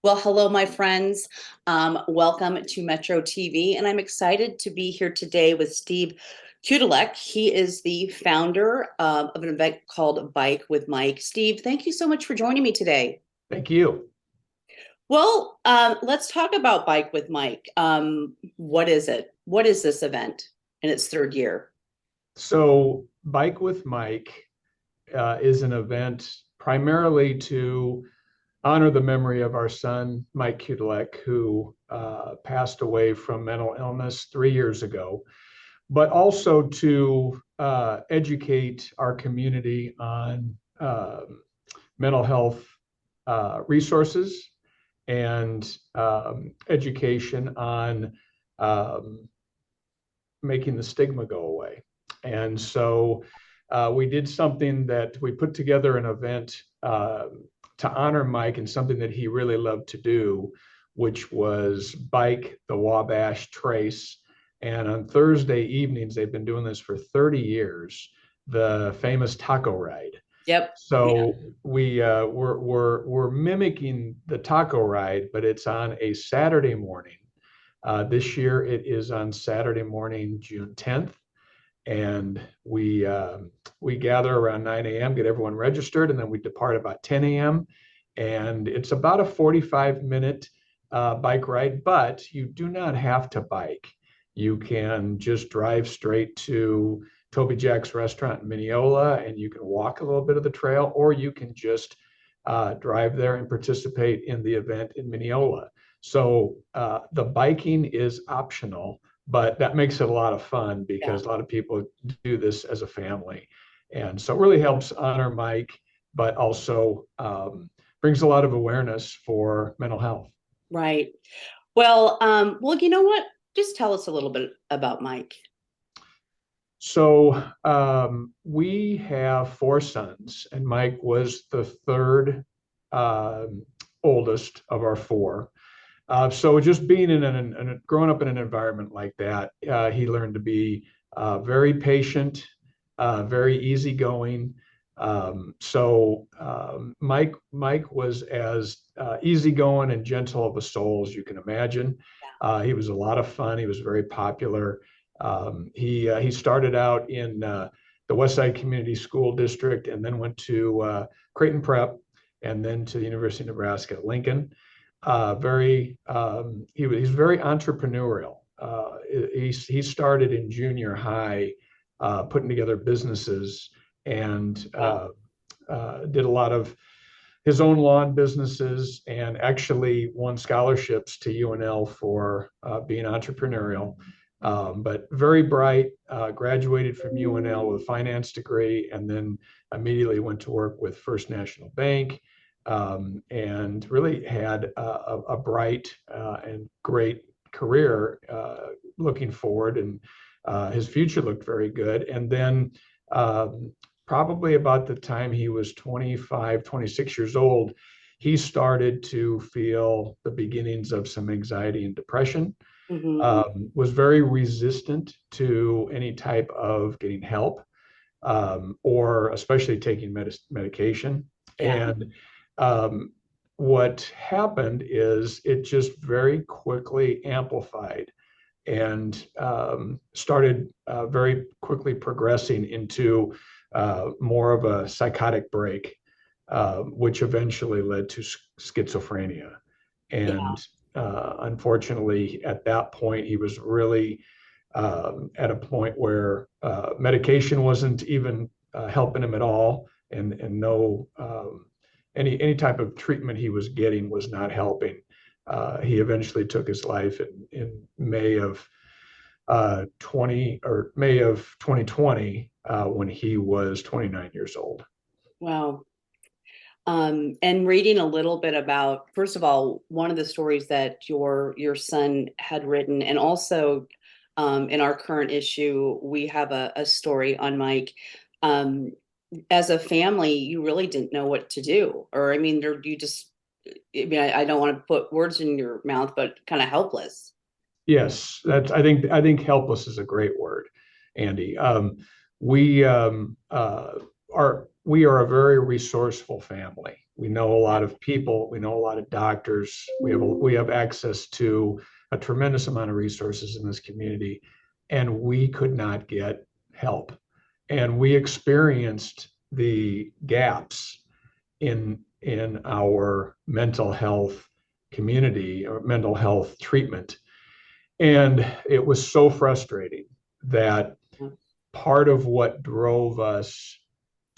Well, hello, my friends. Welcome to Metro TV, and I'm excited to be here today with Steve Kutilek. He is the founder of an event called Bike with Mike. Steve, thank you so much for joining me today. Thank you. Well, let's talk about Bike with Mike. What is it? What is this event in its third year? So, Bike with Mike is an event primarily to honor the memory of our son, Mike Kutilek, who passed away from mental illness 3 years ago, but also to educate our community on mental health resources and education on um, making the stigma go away. And so we did something that we put together an event to honor Mike and something that he really loved to do, which was bike the Wabash Trace. And on Thursday evenings, they've been doing this for 30 years, the famous taco ride. Yep. Yeah. So we're mimicking the taco ride, but it's on a Saturday morning. This year it is on Saturday morning, June 10th, and we gather around 9 a.m., get everyone registered, and then we depart about 10 a.m. And it's about a 45-minute bike ride, but you do not have to bike. You can just drive straight to Toby Jack's restaurant in Mineola, and you can walk a little bit of the trail, or you can just drive there and participate in the event in Mineola. So the biking is optional, but that makes it a lot of fun Yeah. because a lot of people do this as a family. And so it really helps honor Mike, but also brings a lot of awareness for mental health. Right. Well, you know what? Just tell us a little bit about Mike. So we have four sons, and Mike was the third oldest of our four. So just being growing up in an environment like that, he learned to be very patient, very easygoing. Mike was as easygoing and gentle of a soul as you can imagine. He was a lot of fun. He was very popular. He started out in the West Side Community School District and then went to Creighton Prep and then to the University of Nebraska at Lincoln. He's very entrepreneurial. He started in junior high, putting together businesses and Wow. did a lot of his own lawn businesses and actually won scholarships to UNL for being entrepreneurial. But very bright, graduated from UNL with a finance degree, and then immediately went to work with First National Bank, and really had a bright and great career looking forward, and his future looked very good. And then probably about the time he was 25, 26 years old, he started to feel the beginnings of some anxiety and depression. Hmm. Was very resistant to any type of getting help, or especially taking medication. Yeah. And um, what happened is it just very quickly amplified and started very quickly progressing into more of a psychotic break, which eventually led to schizophrenia. Yeah. And unfortunately, at that point, he was really at a point where medication wasn't even helping him at all, and no any type of treatment he was getting was not helping. He eventually took his life in May of 2020, when he was 29 years old. Wow. And reading a little bit about, first of all, one of the stories that your son had written, and also in our current issue, we have a story on Mike. Um, as a family, you really didn't know what to do, or I mean, you just, I mean, I don't want to put words in your mouth, but kind of helpless. Yes, that's I think helpless is a great word, Andy. We our we are a very resourceful family. We know a lot of people, we know a lot of doctors, we have access to a tremendous amount of resources in this community, and we could not get help. And we experienced the gaps in our mental health community or mental health treatment. And it was so frustrating that part of what drove us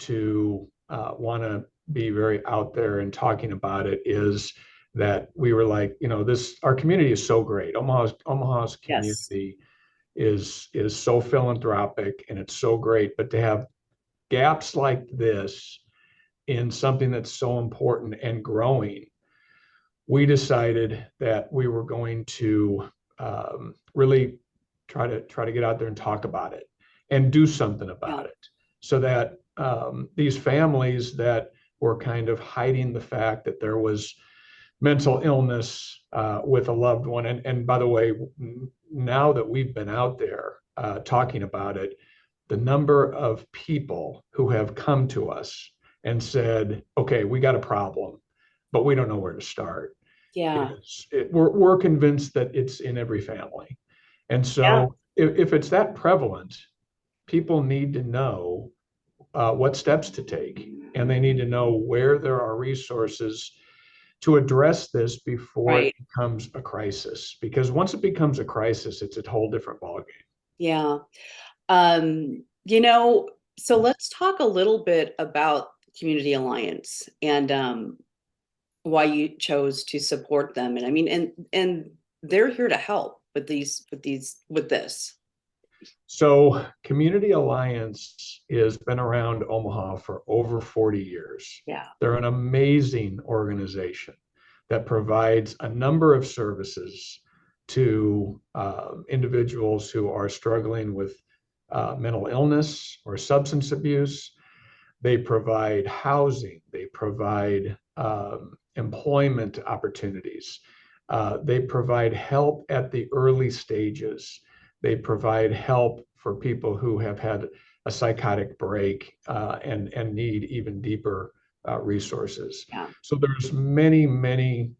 to want to be very out there and talking about it is that we were like, our community is so great. Omaha's Yes. community is so philanthropic and it's so great, but to have gaps like this in something that's so important and growing, we decided that we were going to really try to get out there and talk about it and do something Yeah. about it, so that these families that were kind of hiding the fact that there was mental illness with a loved one. And by the way, now that we've been out there talking about it, the number of people who have come to us and said, okay, we got a problem, but we don't know where to start. Yeah. We're convinced that it's in every family. And Yeah. so if it's that prevalent, people need to know what steps to take, and they need to know where there are resources to address this before it Right. becomes a crisis. Because once it becomes a crisis, it's a whole different ballgame. Yeah. So let's talk a little bit about Community Alliance and why you chose to support them. And I mean, and they're here to help with this. So, Community Alliance has been around Omaha for over 40 years. Yeah. They're an amazing organization that provides a number of services to individuals who are struggling with mental illness or substance abuse. They provide housing, they provide employment opportunities, they provide help at the early stages, they provide help for people who have had a psychotic break and need even deeper resources. Yeah. So there's many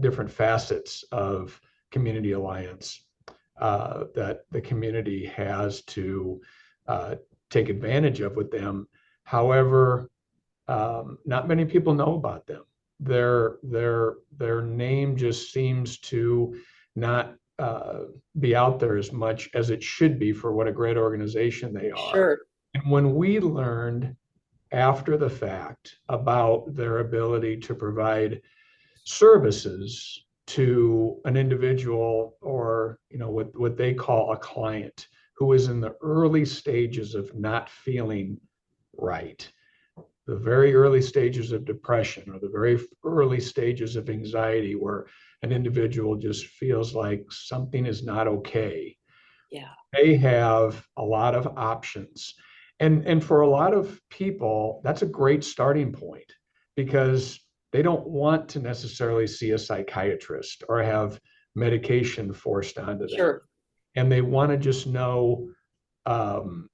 different facets of Community Alliance that the community has to take advantage of with them. However, not many people know about them. Their name just seems to not be out there as much as it should be for what a great organization they are. Sure. And when we learned after the fact about their ability to provide services to an individual, or what they call a client who is in the early stages of not feeling right, the very early stages of depression or the very early stages of anxiety, where an individual just feels like something is not okay, Yeah. they have a lot of options. And for a lot of people, that's a great starting point, because they don't want to necessarily see a psychiatrist or have medication forced onto them. Sure. And they want to just know um,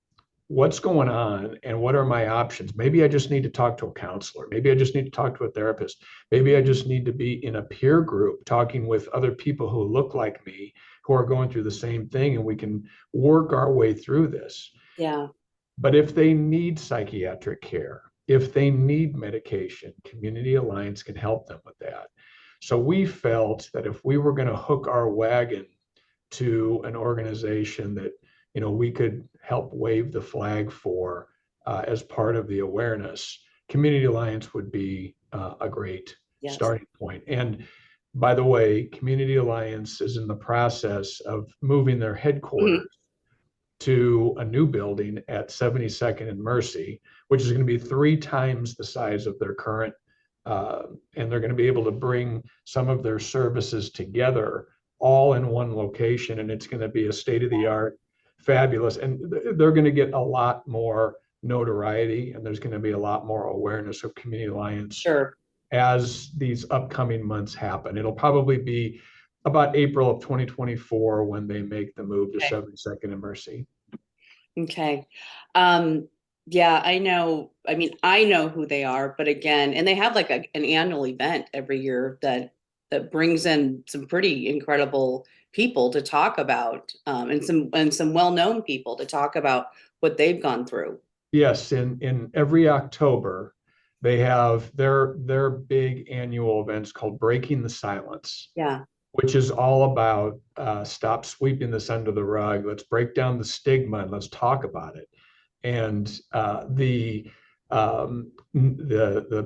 what's going on and what are my options. Maybe I just need to talk to a counselor. Maybe I just need to talk to a therapist. Maybe I just need to be in a peer group talking with other people who look like me, who are going through the same thing, and we can work our way through this. Yeah. But if they need psychiatric care, if they need medication, Community Alliance can help them with that. So we felt that if we were going to hook our wagon to an organization that we could help wave the flag for as part of the awareness, Community Alliance would be a great Yes. starting point. And by the way, Community Alliance is in the process of moving their Mhm. headquarters to a new building at 72nd and Mercy, which is going to be 3 times the size of their current. And they're going to be able to bring some of their services together all in one location. And it's going to be a state of the art, fabulous. And they're going to get a lot more notoriety, and there's going to be a lot more awareness of Community Alliance Sure. as these upcoming months happen. It'll probably be about April of 2024 when they make the move to Okay. 72nd and Mercy. Okay. Um, Yeah, I know. I mean, I know who they are, but again, and they have like an annual event every year that brings in some pretty incredible people to talk about, and some well-known people to talk about what they've gone through. Yes, in every October, they have their big annual events called Breaking the Silence, Yeah, which is all about stop sweeping this under the rug. Let's break down the stigma and let's talk about it. And the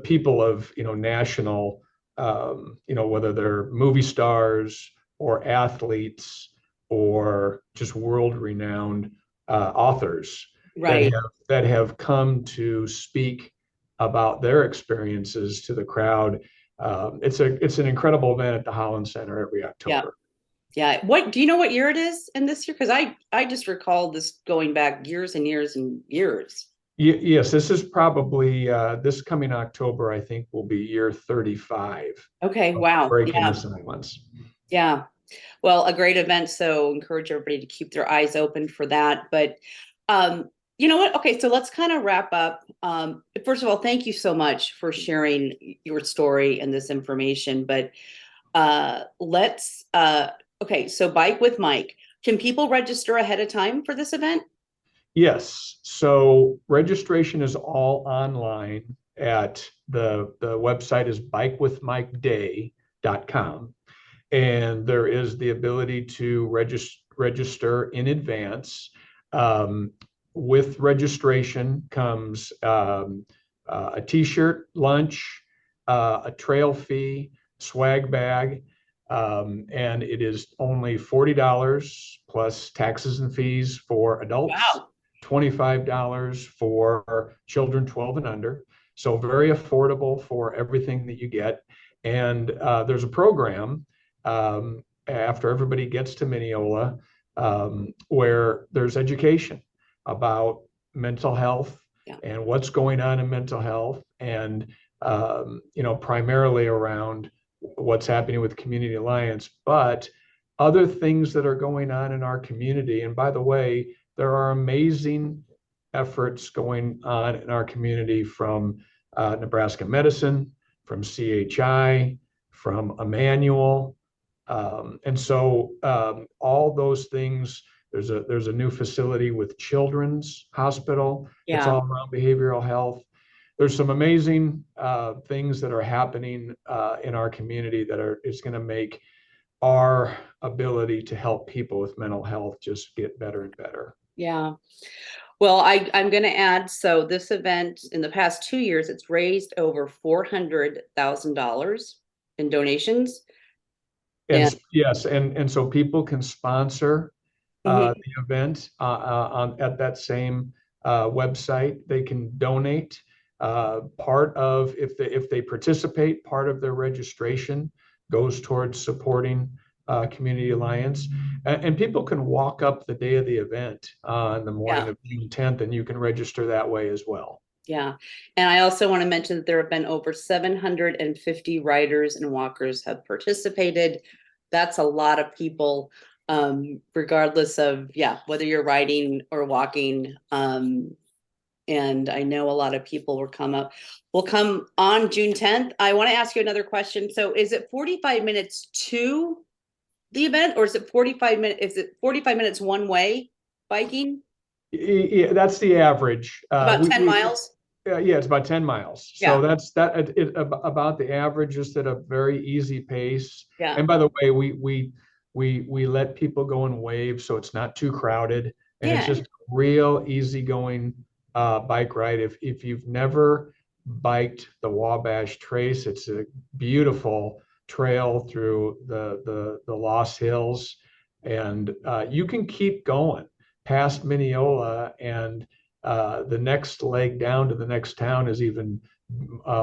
people of national whether they're movie stars or athletes or just world renowned authors right. that have come to speak about their experiences to the crowd. It's an incredible event at the Holland Center every Yeah. October. Yeah. What do you know what year it is in this year? Because I just recall this going back years and years and years. Yes, this is probably this coming October, I think, will be year 35 Okay, of wow. Breaking the Yeah. Silence. Yeah. Well, a great event. So encourage everybody to keep their eyes open for that. But you know what? Okay, so let's kind of wrap up. First of all, thank you so much for sharing your story and this information. But let's okay, so Bike with Mike. Can people register ahead of time for this event? Yes, so registration is all online at the website is bikewithmikeday.com. And there is the ability to register in advance. Um, with registration comes a T-shirt, lunch, a trail fee, swag bag, and it is only $40 plus taxes and fees for adults, Wow. $25 for children 12 and under. So very affordable for everything that you get. And there's a program after everybody gets to Mineola where there's education about mental health Yeah. and what's going on in mental health, and primarily around what's happening with Community Alliance, but other things that are going on in our community. And by the way, there are amazing efforts going on in our community from Nebraska Medicine, from CHI, from Emmanuel. All those things, there's a new facility with Children's Hospital that's Yeah. all around behavioral health. There's some amazing things that are happening in our community that are is going to make our ability to help people with mental health just get better and better. Yeah. Well, I'm going to add, so this event in the past 2 years, it's raised over $400,000 in donations. And And yes, and so people can sponsor mhm, the event at that same website. They can donate part of if they participate, part of their registration goes towards supporting Community Alliance, and people can walk up the day of the event in the morning yeah, of June 10th, and you can register that way as well. yeah. And I also want to mention that there have been over 750 riders and walkers have participated. That's a lot of people, regardless of, yeah, whether you're riding or walking. And I know a lot of people will come on June 10th. I want to ask you another question. So is it 45 minutes to the event, or is it 45 minutes? Is it 45 minutes one way biking? Yeah, that's the average. About 10 miles? Yeah, it's about 10 miles. So Yeah. that's about the average, just at a very easy pace. Yeah. And by the way, we let people go in waves, so it's not too crowded, and it's Yeah. just real easygoing bike ride. If you've never biked the Wabash Trace, it's a beautiful trail through the Lost Hills, and you can keep going past Mineola, and the next leg down to the next town is even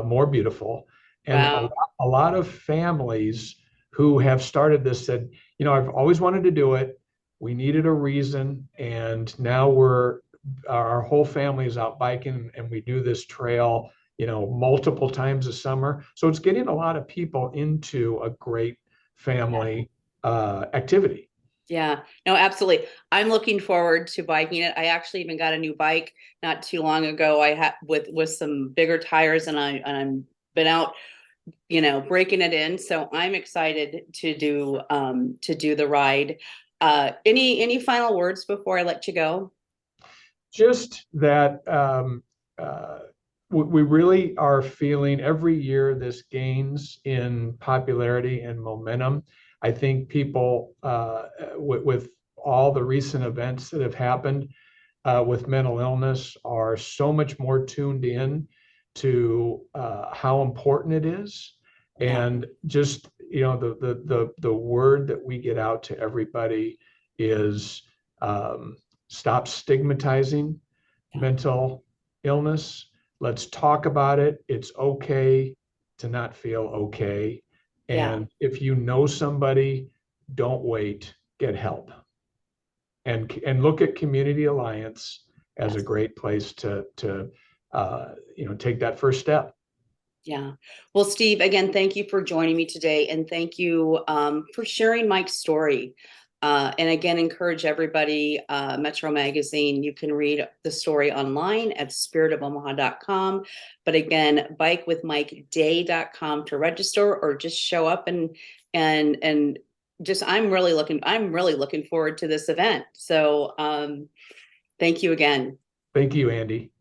more beautiful. And Wow. a lot of families who have started this said, I've always wanted to do it. We needed a reason, and now our whole family is out biking, and we do this trail, multiple times a summer. So it's getting a lot of people into a great family activity. Yeah, no, absolutely. I'm looking forward to biking it. I actually even got a new bike not too long ago. I had with some bigger tires, and I'm been out, breaking it in. So I'm excited to do the ride. Any final words before I let you go? Just that we really are feeling every year this gains in popularity and momentum. I think people, with all the recent events that have happened with mental illness, are so much more tuned in to how important it is, Yeah, and just the word that we get out to everybody is, um, stop stigmatizing yeah, mental illness. Let's talk about it. It's okay to not feel okay. yeah, And if you know somebody, don't wait, get help. And look at Community Alliance as a yes. great place to take that first step. Yeah. Well, Steve, again, thank you for joining me today, and thank you for sharing Mike's story. And again, encourage everybody, Metro Magazine, you can read the story online at spiritofomaha.com. But again, bikewithmikeday.com to register, or just show up and just I'm really looking forward to this event. So thank you again. Thank you, Andy.